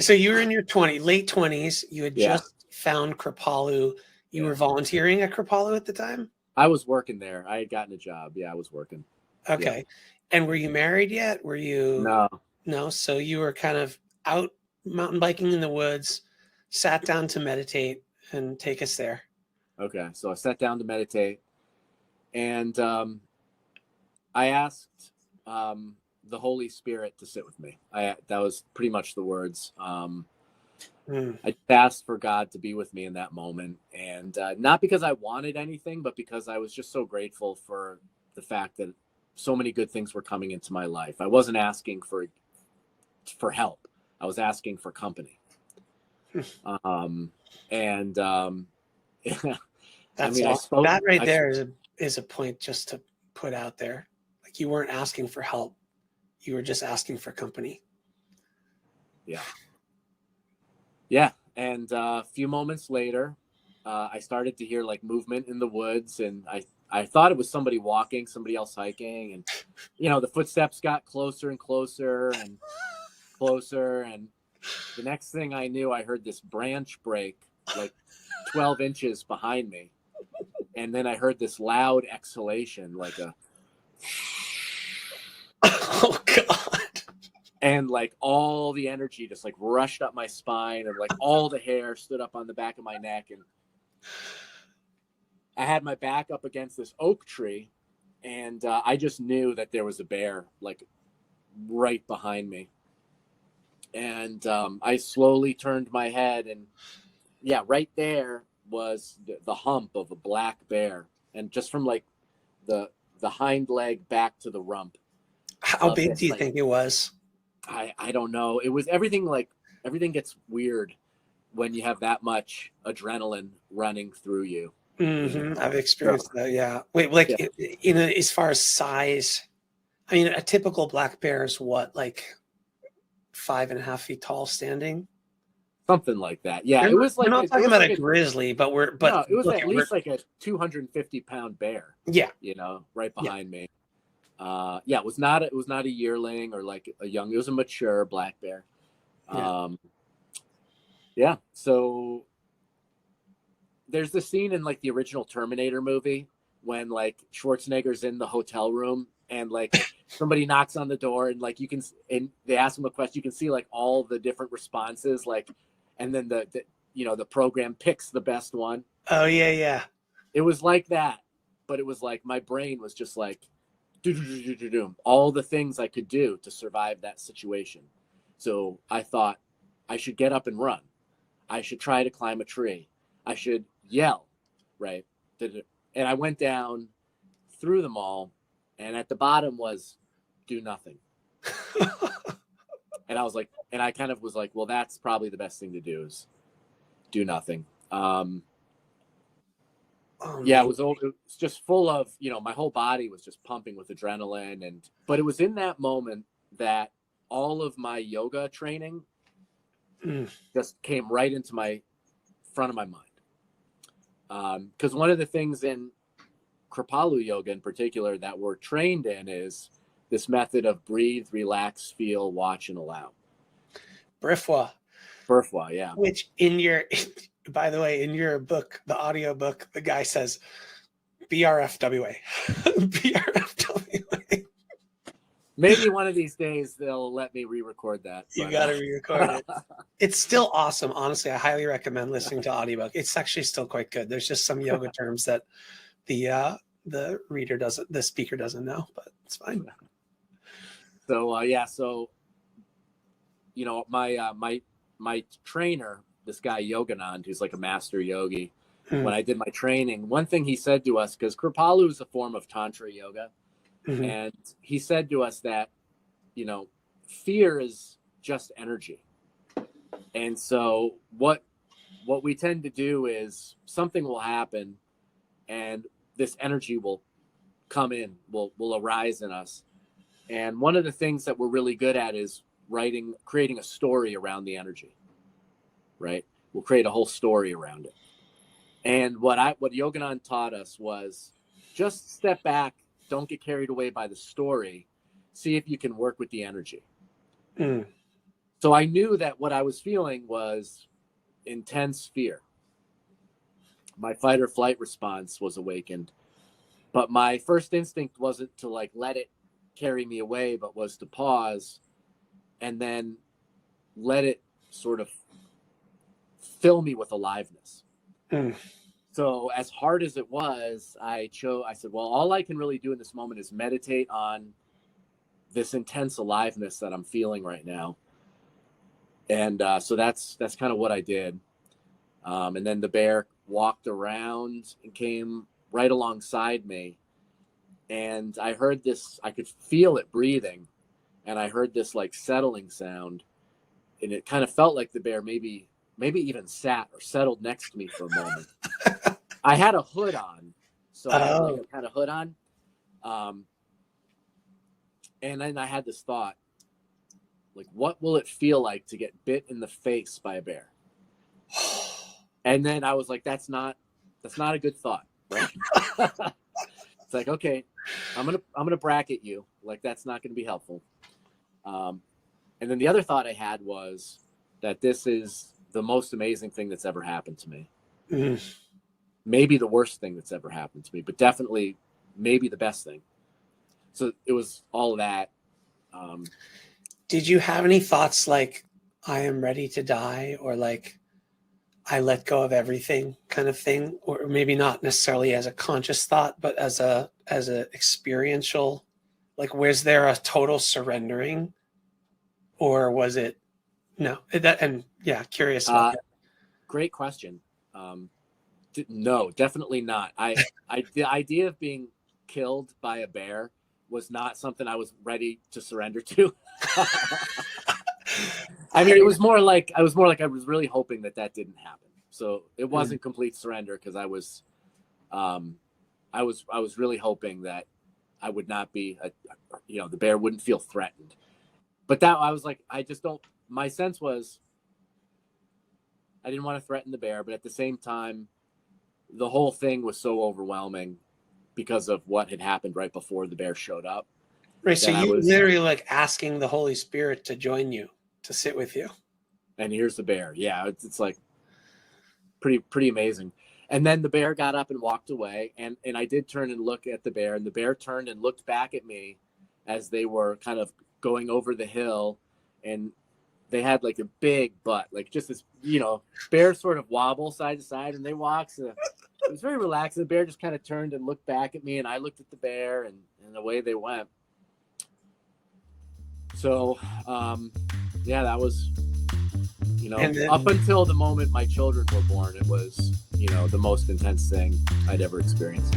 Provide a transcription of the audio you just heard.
So you were in your late 20s. You had Yeah. just found Kripalu. You Yeah. were volunteering at Kripalu at the time? I was working there. I had gotten a job. Yeah, I was working. Yeah. Okay. And were you married yet? Were you No. no? So you were kind of out mountain biking in the woods, sat down to meditate and take us there. Okay. So I sat down to meditate, and I asked the Holy Spirit to sit with me. That was pretty much the words. Mm. I asked for God to be with me in that moment, and not because I wanted anything, but because I was just so grateful for the fact that so many good things were coming into my life. I wasn't asking for help. I was asking for company. And I That's mean, I awesome. spoke. That right there is a point just to put out there. Like you weren't asking for help. You were just asking for company. Yeah. Yeah. And a few moments later, I started to hear like movement in the woods, and I thought it was somebody walking, somebody else hiking, and the footsteps got closer and closer and closer, and the next thing I knew, I heard this branch break like 12 inches behind me, and then I heard this loud exhalation, like a Oh God. and like all the energy just like rushed up my spine, and like all the hair stood up on the back of my neck, and I had my back up against this oak tree, and I just knew that there was a bear like right behind me. And I slowly turned my head, and yeah, right there was the hump of a black bear, and just from like the hind leg back to the rump How of big do this, you like think it was? I don't know. It was everything. Like everything gets weird when you have that much adrenaline running through you. I've So experienced that. Yeah. Wait, like yeah, as far as size, I mean, a typical black bear is what, like 5.5 feet tall, standing. something like that. Yeah, We're it not, was we're like not it talking was about like a a grizzly, but no, it was look, at least like a 250-pound bear. yeah, Right yeah, behind me. Yeah, it was not a yearling or like a young. It was a mature black bear. yeah. Yeah. So there's the scene in like the original Terminator movie when like Schwarzenegger's in the hotel room, and like somebody knocks on the door, and like and they ask him a question. You can see like all the different responses, like, and then the program picks the best one. Oh yeah, yeah. It was like that, but it was like my brain was just like all the things I could do to survive that situation. So I thought I should get up and run. I should try to climb a tree. I should yell, right? And I went down through them all, and at the bottom was do nothing. And I was like, and I kind of was like, well, that's probably the best thing to do is do nothing. Oh Yeah, man. it was just full of, my whole body was just pumping with adrenaline. But it was in that moment that all of my yoga training Mm. just came right into my front of my mind. Because one of the things in Kripalu yoga in particular that we're trained in is this method of breathe, relax, feel, watch, and allow. Brifwa, Burfwa, yeah. which by the way, in your book, the audio book, the guy says BRFWA. BRFWA. Maybe one of these days they'll let me re-record that. You But, got to re-record it. It's still awesome. Honestly, I highly recommend listening to audiobook. It's actually still quite good. There's just some yoga terms that the speaker doesn't know, but it's fine. So yeah, so my trainer, this guy Yoganand, who's like a master yogi, when I did my training, one thing he said to us, because Kripalu is a form of Tantra yoga, and he said to us that, fear is just energy. And so what we tend to do is something will happen, and this energy will come in, will arise in us. And one of the things that we're really good at is creating a story around the energy, right? We'll create a whole story around it. And what Yoganand taught us was just step back, don't get carried away by the story, see if you can work with the energy. So I knew that what I was feeling was intense fear. My fight or flight response was awakened, but my first instinct wasn't to like let it carry me away, but was to pause and then let it sort of fill me with aliveness. So as hard as it was, I said, well, all I can really do in this moment is meditate on this intense aliveness that I'm feeling right now. And so that's kind of what I did. And then the bear walked around and came right alongside me. And I heard this, I could feel it breathing. And I heard this like settling sound. And it kind of felt like the bear maybe even sat or settled next to me for a moment. I had a hood on. So I had like a kind of hood on. And then I had this thought, like, what will it feel like to get bit in the face by a bear? And then I was like, that's not a good thought, right? It's like, okay, I'm gonna bracket you. Like, that's not gonna be helpful. And then the other thought I had was that this is the most amazing thing that's ever happened to me. Maybe the worst thing that's ever happened to me, but definitely maybe the best thing. So it was all of that. Did you have any thoughts like, I am ready to die, or like, I let go of everything kind of thing? Or maybe not necessarily as a conscious thought, but as a experiential, like, was there a total surrendering, or was it no? Curious about that. Great question. No, definitely not. The idea of being killed by a bear was not something I was ready to surrender to. I mean, it was more like I was really hoping that didn't happen. So it wasn't complete surrender, because I was really hoping that I would not be, the bear wouldn't feel threatened. But that I was like, my sense was I didn't want to threaten the bear, but at the same time, the whole thing was so overwhelming because of what had happened right before the bear showed up. Right. So you literally like asking the Holy Spirit to join you, to sit with you. And here's the bear. Yeah. It's like pretty amazing. And then the bear got up and walked away. And I did turn and look at the bear, and the bear turned and looked back at me as they were kind of going over the hill. And they had like a big butt, like just this, bear sort of wobble side to side, and they walked. So it was very relaxed. The bear just kind of turned and looked back at me, and I looked at the bear, and away they went. So, that was, up until the moment my children were born, it was, the most intense thing I'd ever experienced.